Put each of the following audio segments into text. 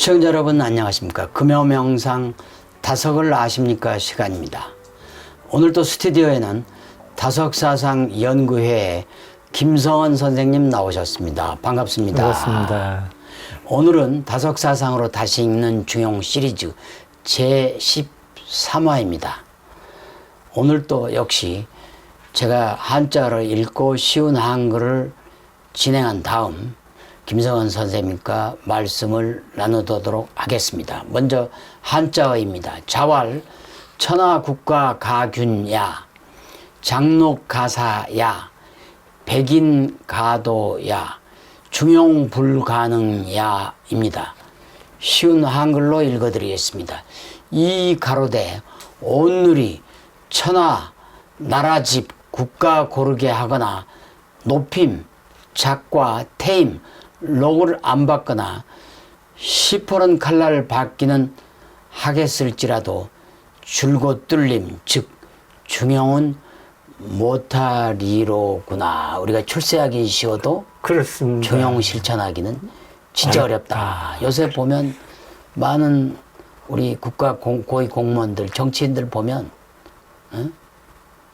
시청자 여러분 안녕하십니까. 금요명상 다석을 아십니까 시간입니다. 오늘 또 스튜디오에는 다석사상 연구회의 김성원 선생님 나오셨습니다. 반갑습니다. 반갑습니다. 오늘은 다석사상으로 다시 읽는 중용 시리즈 제13화입니다. 오늘 또 역시 제가 한자를 읽고 쉬운 한글을 진행한 다음 김성원 선생님과 말씀을 나누도록 하겠습니다. 먼저 한자어입니다. 자왈 천하국가가균야 장록가사야 백인가도야 중용불가능야입니다. 쉬운 한글로 읽어드리겠습니다. 이 가로되 온누리 천하 나라집 국가 고르게 하거나 높임 작과 태임 록을 안 받거나 시퍼런 칼날 받기는 하겠을지라도 줄곧 뚫림 즉 중용은 못하리로구나. 우리가 출세하기 쉬워도 그렇습니다. 중용 실천하기는 진짜 어렵다. 요새 보면 많은 우리 국가 고위 공무원들 정치인들 보면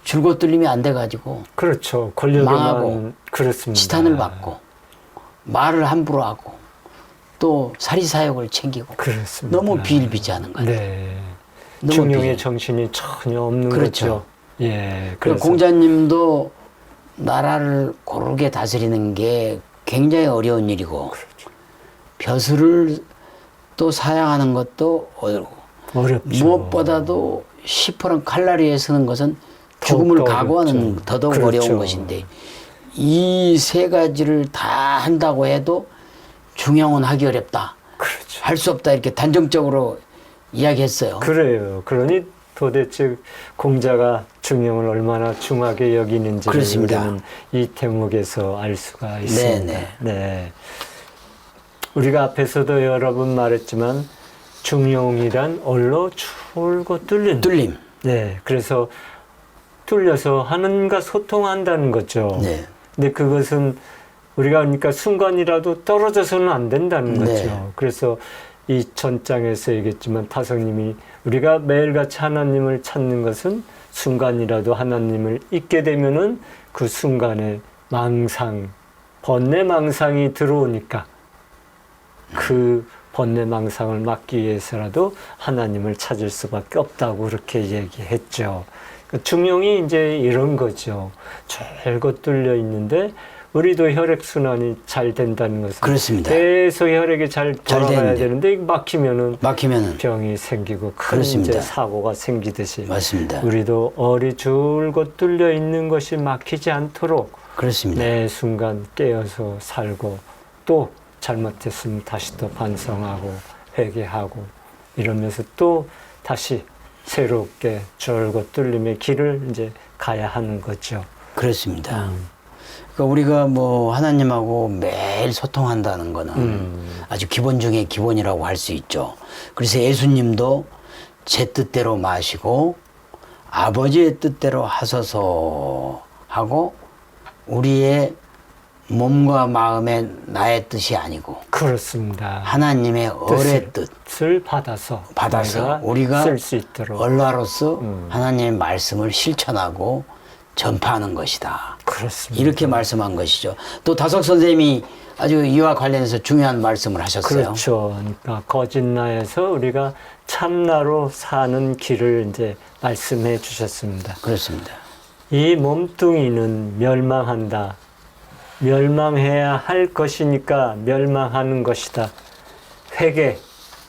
줄곧 뚫림이 안 돼가지고 그렇죠. 권력에만 망하고 그렇습니다. 지탄을 받고 말을 함부로 하고 또 사리사욕을 챙기고 그렇습니다. 너무 비일비재하는 거예요. 네. 너무 중용의 정신이 전혀 없는 그렇죠. 거죠. 예. 그래서 공자님도 나라를 고르게 다스리는 게 굉장히 어려운 일이고 그렇죠. 벼슬을 또 사양하는 것도 어렵죠. 무엇보다도 시퍼런 칼날위에 서는 것은 죽음을 더욱 각오하는 어렵죠. 더더욱 그렇죠. 어려운 것인데 이 세 가지를 다 한다고 해도 중용은 하기 어렵다. 그렇죠. 할 수 없다. 이렇게 단정적으로 이야기했어요. 그래요. 그러니 도대체 공자가 중용을 얼마나 중하게 여기는지를 그렇습니다. 우리는 이 대목에서 알 수가 있습니다. 네네. 네. 우리가 앞에서도 여러 번 말했지만 중용이란 얼로 줄곧 뚫린. 뚫림. 네. 그래서 뚫려서 하나님과 소통한다는 거죠. 네. 근데 그것은 우리가 그러니까 순간이라도 떨어져서는 안 된다는 거죠. 네. 그래서 이 전장에서 얘기했지만 타성님이 우리가 매일같이 하나님을 찾는 것은 순간이라도 하나님을 잊게 되면은 그 순간에 망상, 번뇌망상이 들어오니까 그 번뇌망상을 막기 위해서라도 하나님을 찾을 수밖에 없다고 그렇게 얘기했죠. 중용이 이제 이런 거죠. 줄곧 뚫려 있는데 우리도 혈액순환이 잘 된다는 것은 그렇습니다. 계속 혈액이 잘 돌아가야 되는데. 되는데 막히면은 병이 생기고 큰 그렇습니다. 이제 사고가 생기듯이 맞습니다. 우리도 얼이 줄곧 뚫려 있는 것이 막히지 않도록 그렇습니다. 매 순간 깨어서 살고 또 잘못했으면 다시 또 반성하고 회개하고 이러면서 또 다시 새롭게 줄곧 뚫림의 길을 이제 가야 하는 거죠. 그렇습니다. 그러니까 우리가 뭐 하나님하고 매일 소통한다는 거는 아주 기본 중에 기본이라고 할 수 있죠. 그래서 예수님도 제 뜻대로 마시고 아버지의 뜻대로 하소서 하고 우리의 몸과 마음의 나의 뜻이 아니고 그렇습니다. 하나님의 얼의 뜻을 받아서 우리가 쓸 수 있도록 얼라로서 하나님의 말씀을 실천하고 전파하는 것이다. 그렇습니다. 이렇게 말씀한 것이죠. 또 다석 선생님이 아주 이와 관련해서 중요한 말씀을 하셨어요. 그렇죠. 그러니까 거짓나에서 우리가 참나로 사는 길을 이제 말씀해 주셨습니다. 그렇습니다. 이 몸뚱이는 멸망한다. 멸망해야 할 것이니까 멸망하는 것이다. 회개,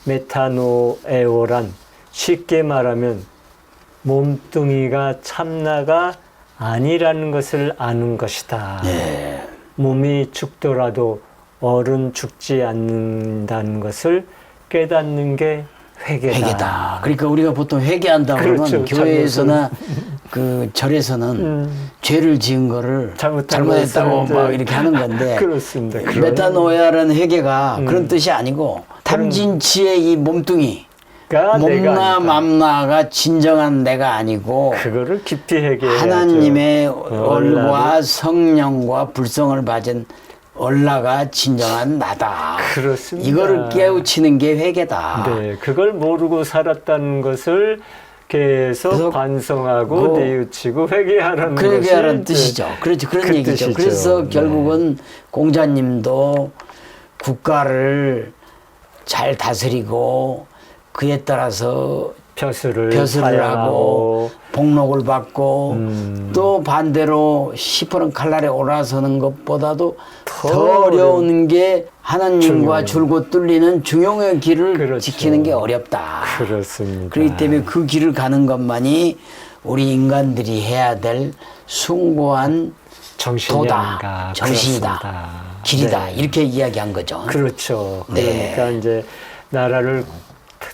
메타노에오란 쉽게 말하면 몸뚱이가 참나가 아니라는 것을 아는 것이다. 예. 몸이 죽더라도 얼은 죽지 않는다는 것을 깨닫는 게 회개다. 그러니까 우리가 보통 회개한다고 그러면 그렇죠. 교회에서나 그 절에서는 죄를 지은 거를 잘못했다고 막 이렇게 하는 건데 그렇습니다. 메타노야라는 회개가 그런 뜻이 아니고 탐진치의 이 몸뚱이 몸나 맘나가 진정한 내가 아니고 그거를 깊이 회개해야죠. 하나님의 얼과 성령과 불성을 받은 올라가 진정한 나다. 그렇습니다. 이거를 깨우치는 게 회개다. 네, 그걸 모르고 살았다는 것을 계속 그래서 반성하고 뉘우치고 회개하라는 것이 회개하라는 이제 뜻이죠. 그렇죠. 그런 그 얘기죠. 뜻이죠. 그래서 네. 결국은 공자님도 국가를 잘 다스리고 그에 따라서 벼슬을 하고 사양하고 복록을 받고 또 반대로 시퍼런 칼날에 올라서는 것보다도 더 어려운 게 하나님과 줄곧 뚫리는 중용의 길을 그렇죠. 지키는 게 어렵다. 그렇습니다. 그렇기 때문에 그 길을 가는 것만이 우리 인간들이 해야 될 숭고한 정신이 도다, 아닌가. 정신이다, 그렇습니다. 길이다 네. 이렇게 이야기한 거죠. 그렇죠. 네. 그러니까 이제 나라를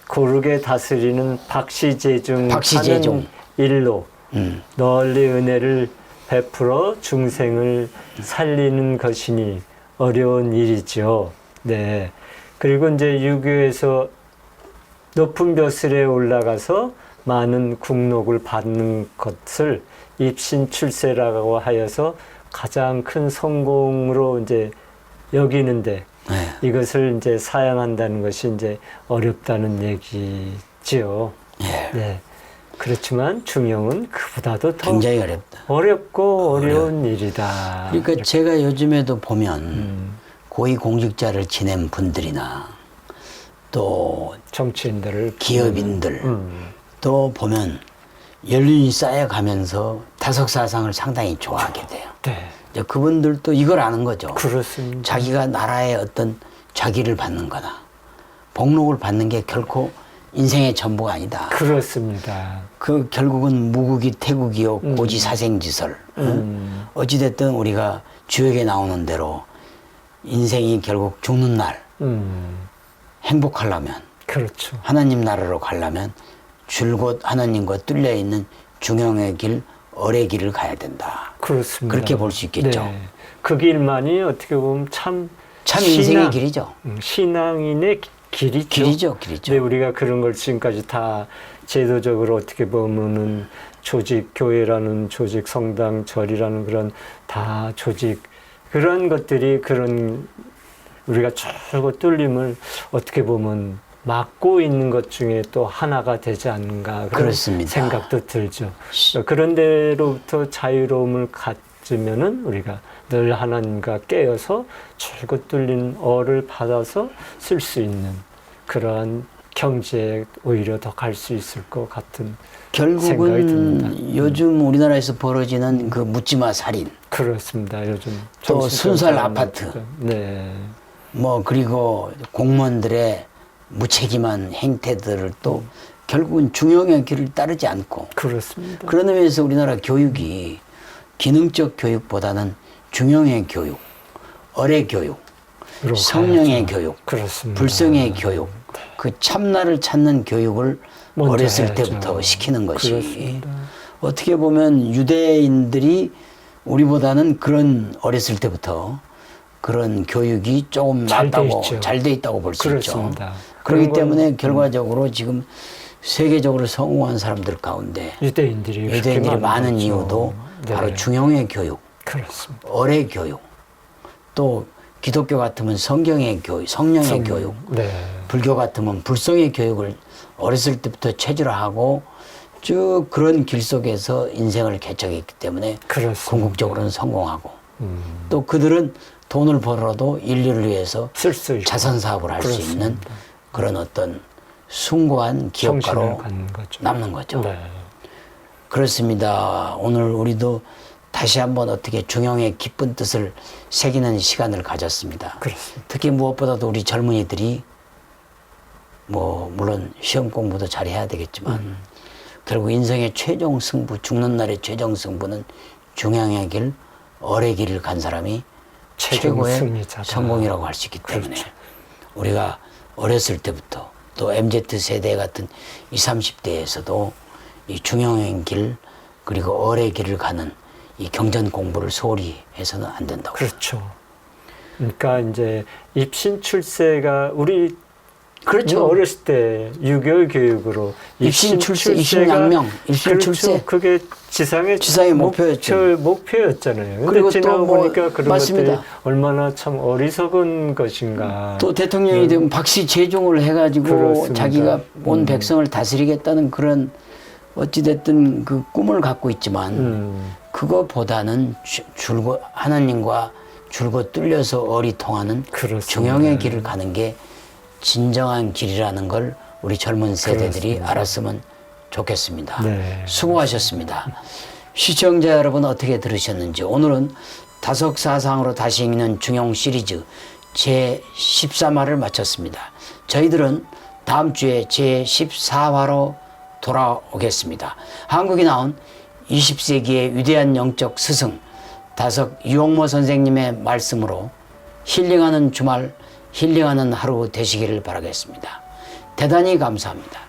고르게 다스리는 박시재중 박시재중. 하는 일로 널리 은혜를 베풀어 중생을 살리는 것이니 어려운 일이죠. 네. 그리고 이제 유교에서 높은 벼슬에 올라가서 많은 국록을 받는 것을 입신출세라고 하여서 가장 큰 성공으로 이제 여기는데 네. 이것을 이제 사양한다는 것이 이제 어렵다는 얘기지요. 예. 네. 그렇지만 중용은 그보다도 더 굉장히 어렵다. 어렵고 어려운 일이다. 그러니까 제가 요즘에도 보면 고위 공직자를 지낸 분들이나 또 정치인들을 기업인들 또 보면 연륜이 쌓여가면서 다석사상을 상당히 좋아하게 돼요. 네. 이제 그분들도 이걸 아는 거죠. 그렇습니다. 자기가 나라의 어떤 자기를 받는 거나 복록을 받는 게 결코 인생의 전부가 아니다. 그렇습니다. 그 결국은 무국이 태국이요 고지사생지설. 어찌됐든 우리가 주역에 나오는 대로 인생이 결국 죽는 날 행복하려면 그렇죠. 하나님 나라로 가려면 줄곧 하나님과 뚫려 있는 중용의 길, 어의 길을 가야 된다. 그렇습니다. 그렇게 볼 수 있겠죠. 네. 그 길만이 어떻게 보면 참 인생의 길이죠. 신앙인의 길이죠. 길이죠. 네, 우리가 그런 걸 지금까지 다 제도적으로 어떻게 보면은 조직 교회라는 조직 성당 절이라는 그런 다 조직 그런 것들이 그런 우리가 줄곧 뚫림을 어떻게 보면 막고 있는 것 중에 또 하나가 되지 않는가 그런 그렇습니다. 생각도 들죠. 그런 데로부터 자유로움을 갖으면은 우리가 늘 하나님과 깨어서 줄곧 뚫린 어를 받아서 쓸 수 있는 그러한 경지에 오히려 더 갈 수 있을 것 같은 생각이 듭니다. 결국은 요즘 우리나라에서 벌어지는 그 묻지마 살인, 그렇습니다. 요즘 또 순살 아파트, 네, 뭐 그리고 공무원들의 무책임한 행태들을 또 결국은 중용의 길을 따르지 않고 그렇습니다. 그런 의미에서 우리나라 교육이 기능적 교육보다는 중용의 교육, 어의 교육, 성령의 교육, 그렇습니다. 불성의 교육, 그 참나를 찾는 교육을 먼저 어렸을 해야죠. 때부터 시키는 것이 그렇습니다. 어떻게 보면 유대인들이 우리보다는 그런 어렸을 때부터 그런 교육이 조금 잘돼 낫다고 있죠. 잘 돼 있다고 볼 수 있죠. 그렇습니다. 그렇기 그런 건, 때문에 결과적으로 지금 세계적으로 성공한 사람들 가운데 유대인들이 많은 이유도 네. 바로 중용의 교육, 그렇습니다. 어의 교육, 또 기독교 같으면 성경의 교육, 성령의 교육, 네. 불교 같으면 불성의 교육을 어렸을 때부터 체질화하고 쭉 그런 길 속에서 인생을 개척했기 때문에 그렇습니다. 궁극적으로는 성공하고 또 그들은 돈을 벌어도 인류를 위해서 쓸 수 있고 자선 사업을 할 수 그렇습니다. 있는 그런 어떤 숭고한 기업가로 정신을 갖는 거죠. 남는 거죠. 네. 그렇습니다. 오늘 우리도 다시 한번 어떻게 중용의 깊은 뜻을 새기는 시간을 가졌습니다. 그렇습니다. 특히 무엇보다도 우리 젊은이들이 뭐 물론 시험 공부도 잘 해야 되겠지만 결국 인생의 최종 승부, 죽는 날의 최종 승부는 중용의 길, 어의 길을 간 사람이 최고의 승리자다. 성공이라고 할 수 있기 때문에 그렇죠. 우리가 어렸을 때부터 또 MZ세대 같은 20, 30대에서도 이 중용의 길 그리고 어의 길을 가는 이 경전 공부를 소홀히 해서는 안 된다고. 그렇죠. 그러니까 이제 입신 출세가 우리 그렇죠. 어렸을 때 유교 교육으로 입신 출세, 입신양명, 입신 그렇죠. 출세. 그게 지상의 목표였죠. 목표였잖아요. 근데 그리고 지나고 또 뭐 보니까 그런 맞습니다. 것들이 얼마나 참 어리석은 것인가. 또 대통령이 되면 박씨 제종을 해가지고 그렇습니다. 자기가 온 백성을 다스리겠다는 그런 어찌됐든 그 꿈을 갖고 있지만 그거보다는 하나님과 줄곧 뚫려서 어리통하는 그렇습니다. 중형의 길을 가는 게 진정한 길이라는 걸 우리 젊은 세대들이 그렇습니다. 알았으면 좋겠습니다. 네. 수고하셨습니다. 시청자 여러분 어떻게 들으셨는지 오늘은 다석사상으로 다시 읽는 중용 시리즈 제13화를 마쳤습니다. 저희들은 다음 주에 제14화로 돌아오겠습니다. 한국에 나온 20세기의 위대한 영적 스승 다석 유홍모 선생님의 말씀으로 힐링하는 주말, 힐링하는 하루 되시기를 바라겠습니다. 대단히 감사합니다.